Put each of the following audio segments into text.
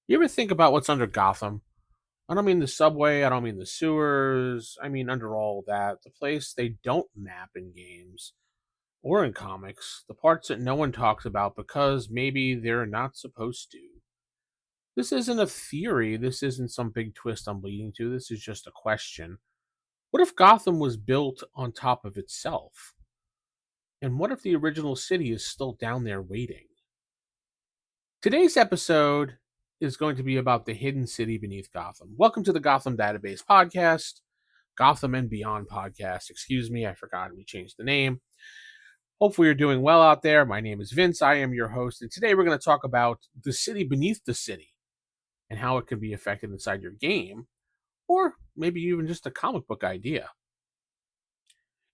You ever think about what's under Gotham? I don't mean the subway, I don't mean the sewers, I mean under all that, the place they don't map in games or in comics, the parts that no one talks about because maybe they're not supposed to. This isn't a theory, this isn't some big twist I'm leading to, this is just a question. What if Gotham was built on top of itself? And what if the original city is still down there waiting? Today's episode is going to be about the hidden city beneath Gotham. Welcome to the Gotham Database Podcast, Gotham and Beyond Podcast. Excuse me, I forgot we changed the name. Hopefully, you're doing well out there. My name is Vince. I am your host. And today we're going to talk about the city beneath the city and how it can be affected inside your game, or maybe even just a comic book idea.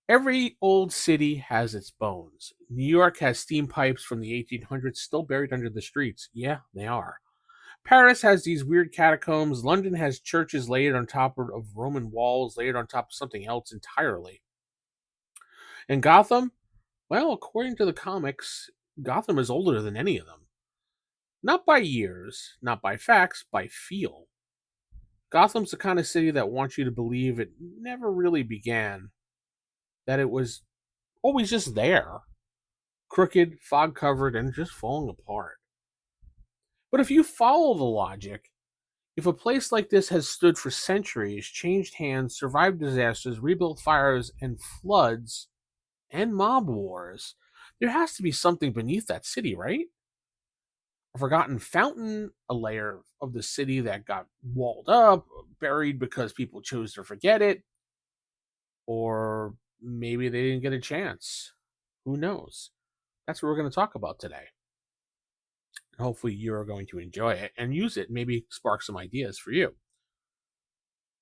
Every old city has its bones. New York has steam pipes from the 1800s still buried under the streets. Yeah, they are. Paris has these weird catacombs. London has churches laid on top of Roman walls, laid on top of something else entirely. And Gotham? Well, according to the comics, Gotham is older than any of them. Not by years, not by facts, by feel. Gotham's the kind of city that wants you to believe it never really began, that it was always just there, crooked, fog covered, and just falling apart. But if you follow the logic, if a place like this has stood for centuries, changed hands, survived disasters, rebuilt fires and floods, and mob wars, there has to be something beneath that city, right? A forgotten fountain, a layer of the city that got walled up, buried because people chose to forget it, or maybe they didn't get a chance. Who knows? That's what we're going to talk about today. Hopefully, you're going to enjoy it and use it, maybe spark some ideas for you.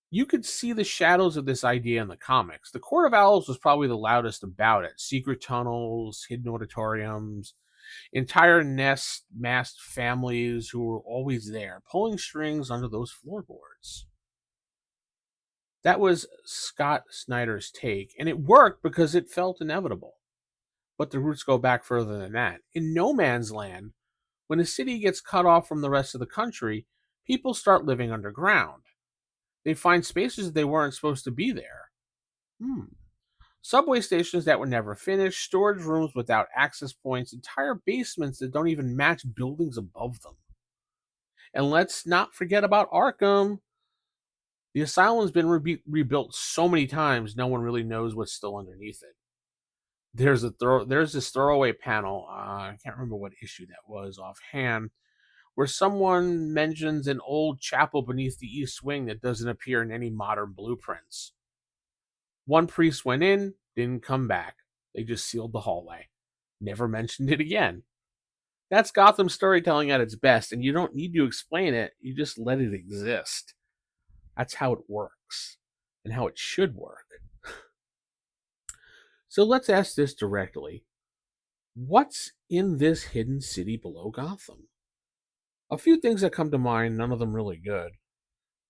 You could see the shadows of this idea in the comics. The Court of Owls was probably the loudest about it. Secret tunnels, hidden auditoriums, entire masked families who were always there, pulling strings under those floorboards. That was Scott Snyder's take, and it worked because it felt inevitable. But the roots go back further than that. In No Man's Land, when a city gets cut off from the rest of the country, people start living underground. They find spaces they weren't supposed to be there. Subway stations that were never finished, storage rooms without access points, entire basements that don't even match buildings above them. And let's not forget about Arkham. The asylum's been rebuilt so many times, no one really knows what's still underneath it. There's this throwaway panel. I can't remember what issue that was offhand, where someone mentions an old chapel beneath the East Wing that doesn't appear in any modern blueprints. One priest went in, didn't come back. They just sealed the hallway. Never mentioned it again. That's Gotham storytelling at its best, and you don't need to explain it, you just let it exist. That's how it works, and how it should work. So let's ask this directly. What's in this hidden city below Gotham? A few things that come to mind, none of them really good.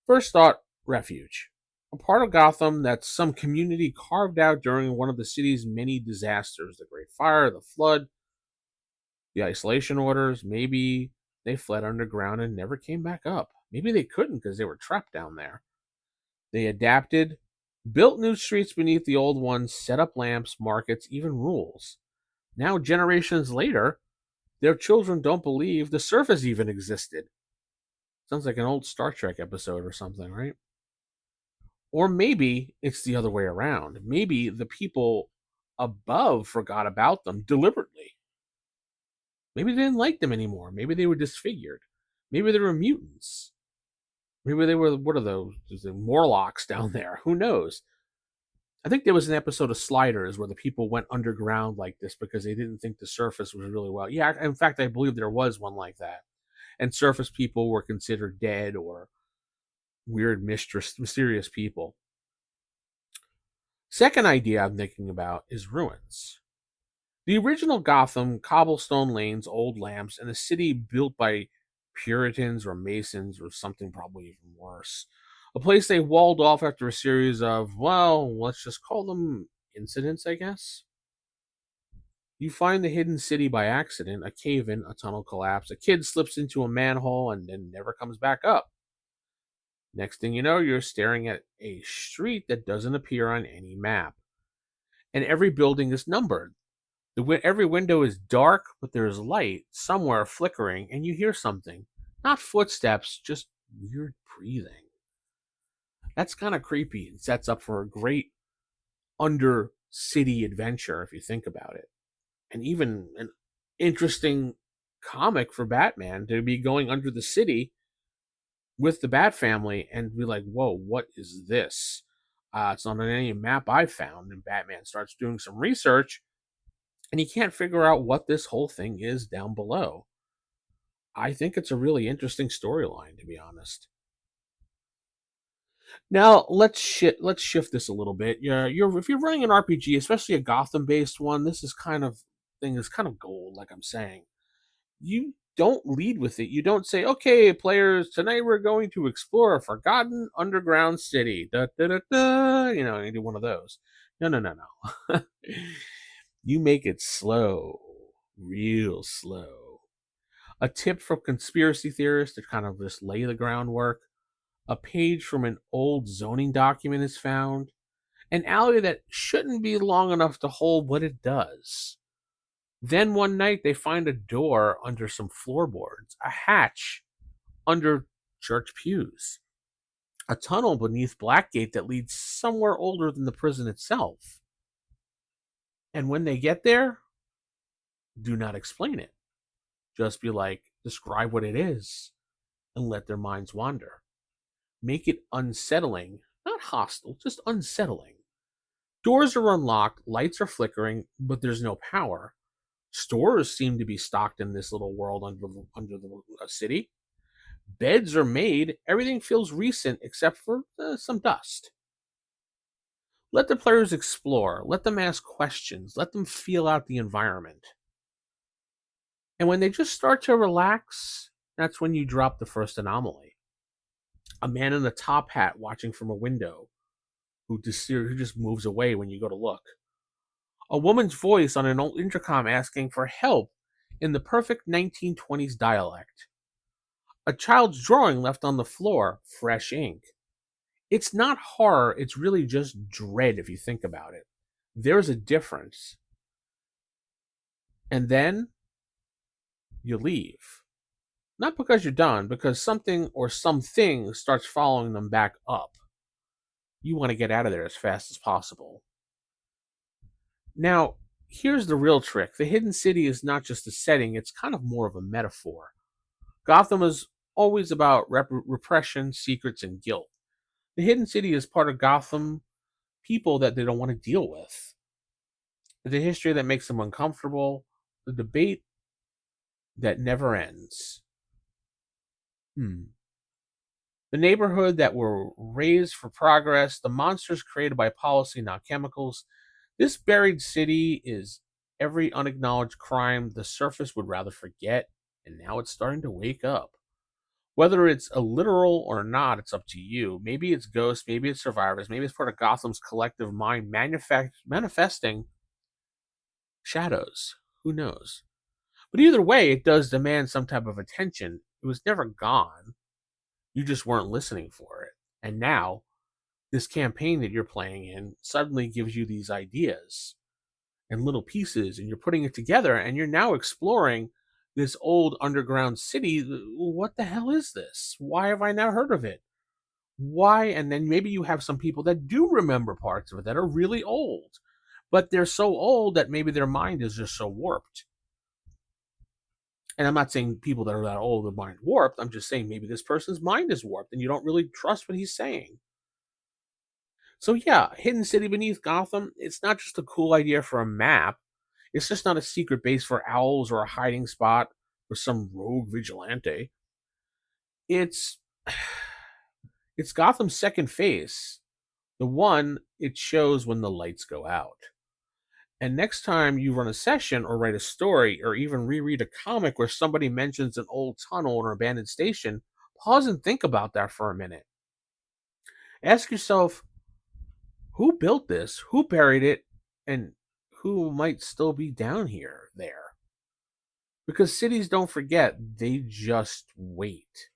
First thought, refuge. A part of Gotham that some community carved out during one of the city's many disasters, the Great Fire, the Flood, the isolation orders. Maybe they fled underground and never came back up. Maybe they couldn't because they were trapped down there. They adapted, built new streets beneath the old ones, set up lamps, markets, even rules. Now, generations later, their children don't believe the surface even existed. Sounds like an old Star Trek episode or something, right? Or maybe it's the other way around. Maybe the people above forgot about them deliberately. Maybe they didn't like them anymore. Maybe they were disfigured. Maybe they were mutants. Maybe they were, what are those? The Morlocks down there. Who knows? I think there was an episode of Sliders where the people went underground like this because they didn't think the surface was really well. Yeah, in fact, I believe there was one like that. And surface people were considered dead or weird, mysterious people. Second idea I'm thinking about is ruins. The original Gotham, cobblestone lanes, old lamps, and a city built by Puritans or Masons or something probably even worse. A place they walled off after a series of, well, let's just call them incidents, I guess. You find the hidden city by accident, a cave in, a tunnel collapse, a kid slips into a manhole and then never comes back up. Next thing you know, you're staring at a street that doesn't appear on any map. And every building is numbered. Every window is dark, but there's light somewhere flickering, and you hear something. Not footsteps, just weird breathing. That's kind of creepy and sets up for a great under city adventure if you think about it. And even an interesting comic for Batman to be going under the city with the Bat family and be like, whoa, what is this? It's not on any map I found. And Batman starts doing some research and he can't figure out what this whole thing is down below. I think it's a really interesting storyline, to be honest. Now let's shift this a little bit. If you're running an RPG, especially a Gotham based one, this is kind of thing is kind of gold, like I'm saying. You don't lead with it. You don't say, "Okay, players, tonight we're going to explore a forgotten underground city." Da, da, da, da. You do one of those. No, no, no, no. You make it slow, real slow. A tip from conspiracy theorists to kind of just lay the groundwork. A page from an old zoning document is found. An alley that shouldn't be long enough to hold what it does. Then one night they find a door under some floorboards, a hatch under church pews, a tunnel beneath Blackgate that leads somewhere older than the prison itself. And when they get there, do not explain it. Just be like, describe what it is and let their minds wander. Make it unsettling, not hostile, just unsettling. Doors are unlocked, lights are flickering, but there's no power. Stores seem to be stocked in this little world under the city. Beds are made. Everything feels recent except for some dust. Let the players explore. Let them ask questions. Let them feel out the environment. And when they just start to relax, that's when you drop the first anomaly. A man in a top hat watching from a window who just moves away when you go to look. A woman's voice on an old intercom asking for help in the perfect 1920s dialect. A child's drawing left on the floor, fresh ink. It's not horror, it's really just dread if you think about it. There's a difference. And then you leave. Not because you're done, because something or something starts following them back up. You want to get out of there as fast as possible. Now, here's the real trick. The hidden city is not just a setting, it's kind of more of a metaphor. Gotham is always about repression, secrets, and guilt. The hidden city is part of Gotham people that they don't want to deal with. The history that makes them uncomfortable, the debate that never ends. The neighborhood that were raised for progress, the monsters created by policy, not chemicals. This buried city is every unacknowledged crime the surface would rather forget, and now it's starting to wake up. Whether it's a literal or not, it's up to you. Maybe it's ghosts, maybe it's survivors, maybe it's part of Gotham's collective mind manifesting shadows. Who knows? But either way, it does demand some type of attention. It was never gone. You just weren't listening for it. And now, this campaign that you're playing in suddenly gives you these ideas and little pieces, and you're putting it together, and you're now exploring this old underground city. What the hell is this? Why have I not heard of it? Why? And then maybe you have some people that do remember parts of it that are really old, but they're so old that maybe their mind is just so warped. And I'm not saying people that are that old, their mind warped. I'm just saying maybe this person's mind is warped and you don't really trust what he's saying. So yeah, Hidden City Beneath Gotham, it's not just a cool idea for a map. It's just not a secret base for owls or a hiding spot for some rogue vigilante. It's it's Gotham's second face, the one it shows when the lights go out. And next time you run a session or write a story or even reread a comic where somebody mentions an old tunnel or an abandoned station, pause and think about that for a minute. Ask yourself, who built this? Who buried it? And who might still be down here there. Because cities don't forget, they just wait.